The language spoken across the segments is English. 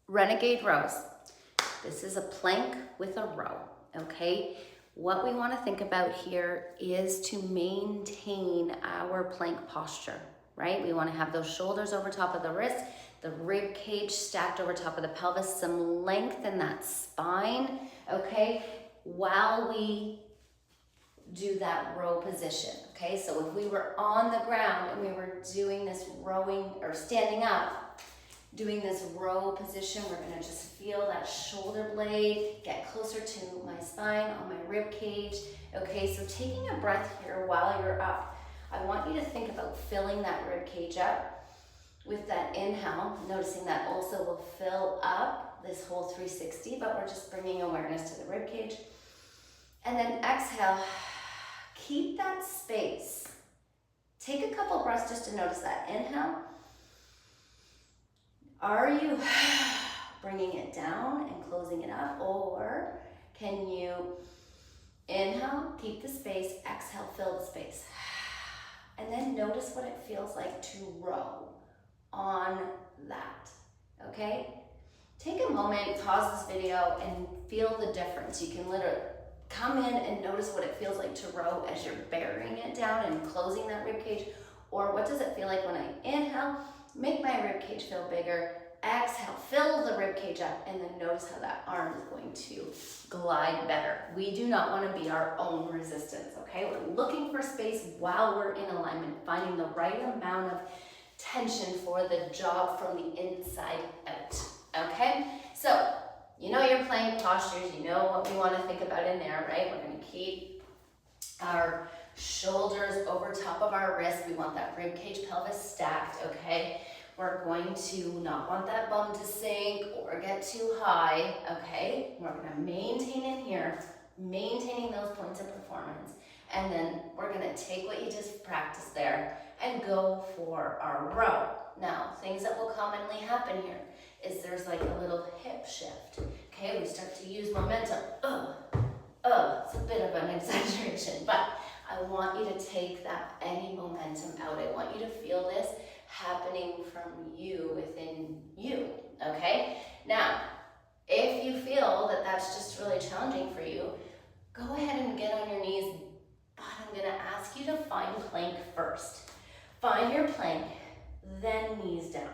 Renegade rows. This is a plank with a row, okay? What we want to think about here is to maintain our plank posture, right? We want to have those shoulders over top of the wrist, the rib cage stacked over top of the pelvis, some length in that spine, okay? While we do that row position, okay? So if we were on the ground and we were doing this rowing or standing up, doing this row position, we're gonna just feel that shoulder blade get closer to my spine, on my rib cage. Okay, so taking a breath here while you're up, I want you to think about filling that rib cage up with that inhale, noticing that also will fill up this whole 360, but we're just bringing awareness to the rib cage. And then exhale, keep that space. Take a couple breaths just to notice that. Inhale. Are you bringing it down and closing it up, or can you inhale, keep the space, exhale, fill the space, and then notice what it feels like to row on that, okay? Take a moment, pause this video, and feel the difference. You can literally come in and notice what it feels like to row as you're bearing it down and closing that rib cage, or what does it feel like when I inhale, make my rib cage feel bigger, exhale, fill the rib cage up, and then notice how that arm is going to glide better. We do not want to be our own resistance, okay? We're looking for space while we're in alignment, finding the right amount of tension for the job from the inside out, okay? So, you know your plank postures, you know what we want to think about in there, right? We're going to keep our shoulders over top of our wrist. We want that rib cage pelvis stacked, okay? We're going to not want that bum to sink or get too high, okay? We're going to maintain in here, maintaining those points of performance. And then we're going to take what you just practiced there and go for our row. Now, things that will commonly happen here is there's like a little hip shift, okay? We start to use momentum. It's a bit of an exaggeration, but I want you to take that any momentum out. I want you to feel this happening from you within you, okay? Now, if you feel that that's just really challenging for you, go ahead and get on your knees, but I'm gonna ask you to find plank first. Find your plank, then knees down,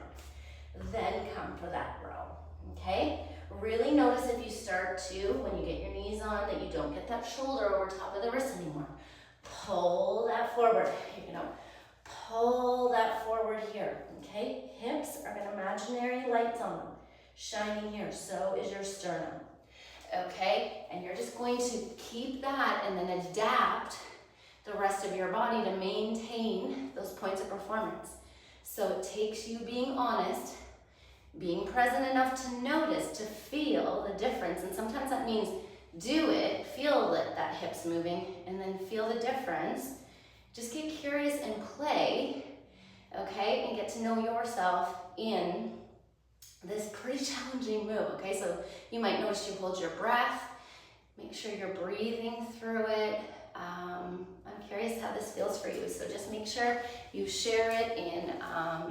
then come for that row, okay? Really notice if you start to, when you get your knees on, that you don't get that shoulder over top of the wrist anymore. Pull that forward. You're gonna pull that forward here, okay? Hips are got imaginary lights on them, shining here. So is your sternum, okay? And you're just going to keep that and then adapt the rest of your body to maintain those points of performance. So it takes you being honest, being present enough to notice, to feel the difference. And sometimes that means do it, feel that hip's moving, and then feel the difference. Just get curious and play, okay? And get to know yourself in this pretty challenging move, okay? So you might notice you hold your breath, make sure you're breathing through it. I'm curious how this feels for you, so just make sure you share it in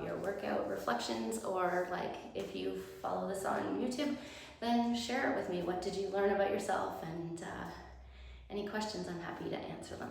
your workout reflections, or like if you follow this on YouTube, then share it with me. What did you learn about yourself? And any questions, I'm happy to answer them.